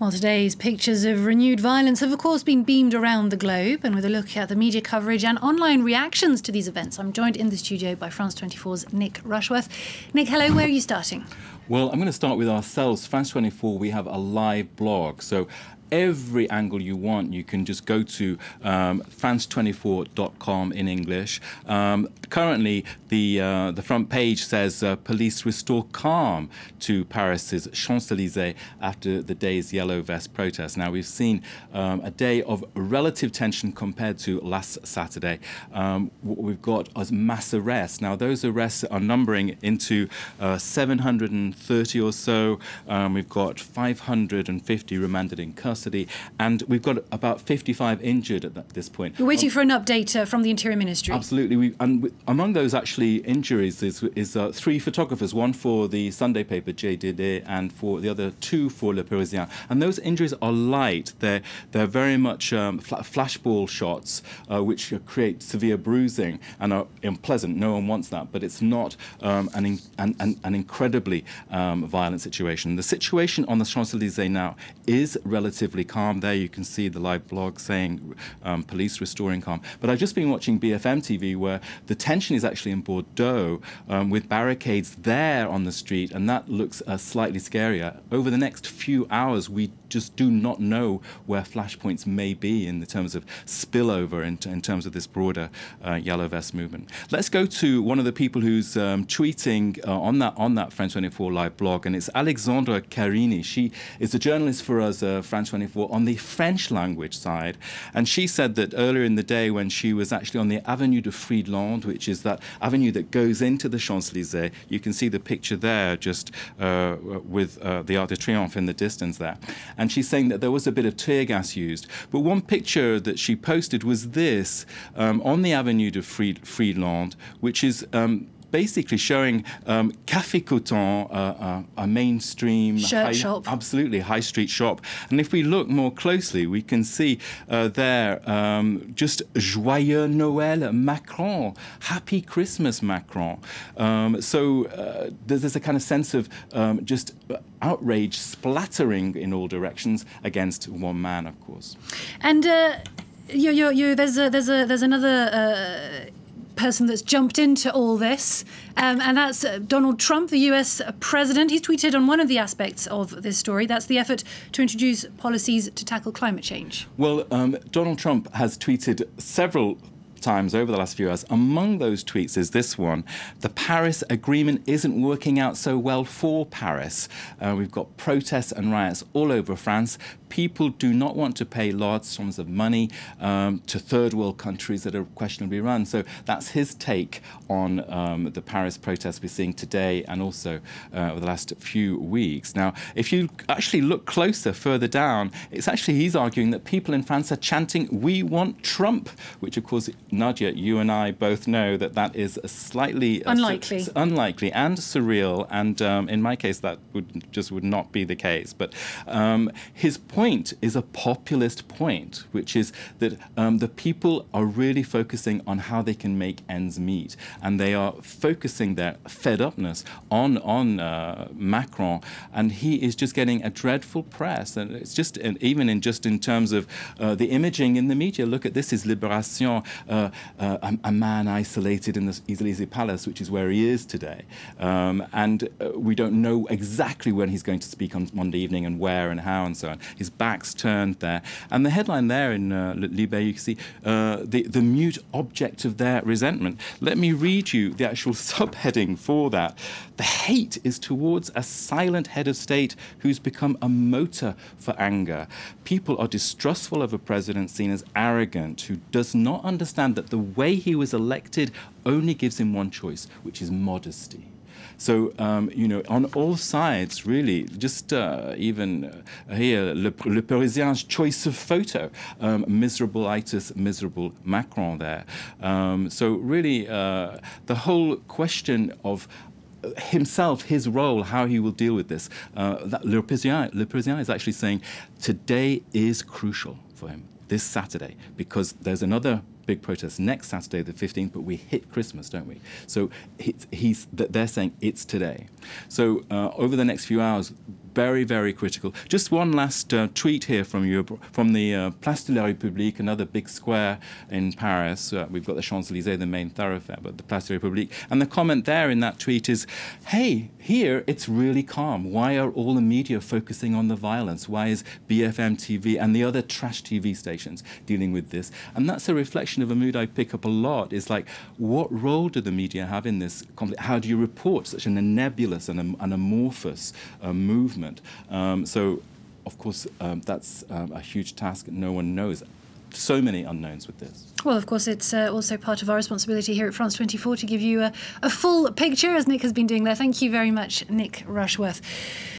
Well, today's pictures of renewed violence have, of course, been beamed around the globe. And with a look at the media coverage and online reactions to these events, I'm joined in the studio by France 24's Nick Rushworth. Nick, hello. Where are you starting? Well, I'm going to start with ourselves. France 24, we have a live blog. So every angle you want, you can just go to france24.com in English. Currently, the front page says police restore calm to Paris's Champs-Élysées after the day's yellow vest protest. Now, we've seen a day of relative tension compared to last Saturday. What we've got as mass arrests. Now, those arrests are numbering into 730 or so. We've got 550 remanded in custody, and we've got about 55 injured at this point. We're waiting for an update from the Interior Ministry. Absolutely. Among those actually injuries is 3 photographers, one for the Sunday paper JDD and for the other 2 for Le Parisien. And those injuries are light. They're very much flashball shots, which create severe bruising and are unpleasant. No one wants that, but it's not an incredibly violent situation. The situation on the Champs-Élysées now is relatively calm. There you can see the live blog saying police restoring calm. But I've just been watching BFM TV where the tension is actually in Bordeaux with barricades there on the street, and that looks slightly scarier. Over the next few hours, we just do not know where flashpoints may be in terms of spillover in terms of this broader yellow vest movement. Let's go to one of the people who's tweeting on that France 24 live blog, and it's Alexandra Carini. She is a journalist for us, France 24, on the French language side, and she said that earlier in the day when she was actually on the Avenue de Friedland, which is that avenue that goes into the Champs-Élysées, you can see the picture there just with the Arc de Triomphe in the distance there. And she's saying that there was a bit of tear gas used. But one picture that she posted was this on the Avenue de Friedland, which is basically showing Café Coton, a mainstream shop. Absolutely high street shop. And if we look more closely, we can see there just Joyeux Noël Macron, Happy Christmas Macron. So there's a kind of sense of just outrage splattering in all directions against one man, of course. And there's another person that's jumped into all this, and that's Donald Trump, the US president. He's tweeted on one of the aspects of this story. That's the effort to introduce policies to tackle climate change. Well, Donald Trump has tweeted several times over the last few hours. Among those tweets is this one: the Paris Agreement isn't working out so well for Paris. We've got protests and riots all over France. People do not want to pay large sums of money to third world countries that are questionably run. So that's his take on the Paris protests we're seeing today and also over the last few weeks. Now, if you actually look closer, further down, it's actually he's arguing that people in France are chanting, "We want Trump," which, of course, Nadia, you and I both know that that is a slightly unlikely and surreal, and in my case that would not be the case. But his point is a populist point, which is that the people are really focusing on how they can make ends meet, and they are focusing their fed-upness on Macron, and he is just getting a dreadful press, and it's just even in terms of the imaging in the media. Look at this: is Libération. A man isolated in the Élysées Palace, which is where he is today. And we don't know exactly when he's going to speak on Monday evening and where and how and so on. His back's turned there. And the headline there in Libé, you can see the mute object of their resentment. Let me read you the actual subheading for that. The hate is towards a silent head of state who's become a motor for anger. People are distrustful of a president seen as arrogant, who does not understand that the way he was elected only gives him one choice, which is modesty. So, on all sides, really, just even here, Le Parisien's choice of photo, miserable-itis, miserable Macron there. So really, the whole question of himself, his role, how he will deal with this, Le Parisien is actually saying today is crucial for him, this Saturday, because there's another big protest next Saturday, the 15th, but we hit Christmas, don't we? So they're saying it's today. So over the next few hours, very, very critical. Just one last tweet here from the Place de la République, another big square in Paris. We've got the Champs-Élysées, the main thoroughfare, but the Place de la République. And the comment there in that tweet is, hey, here it's really calm. Why are all the media focusing on the violence? Why is BFM TV and the other trash TV stations dealing with this? And that's a reflection of a mood I pick up a lot. It's like, what role do the media have in this conflict? How do you report such a nebulous and amorphous movement? So, of course, that's a huge task. No one knows. So many unknowns with this. Well, of course, it's also part of our responsibility here at France 24 to give you a full picture, as Nick has been doing there. Thank you very much, Nick Rushworth.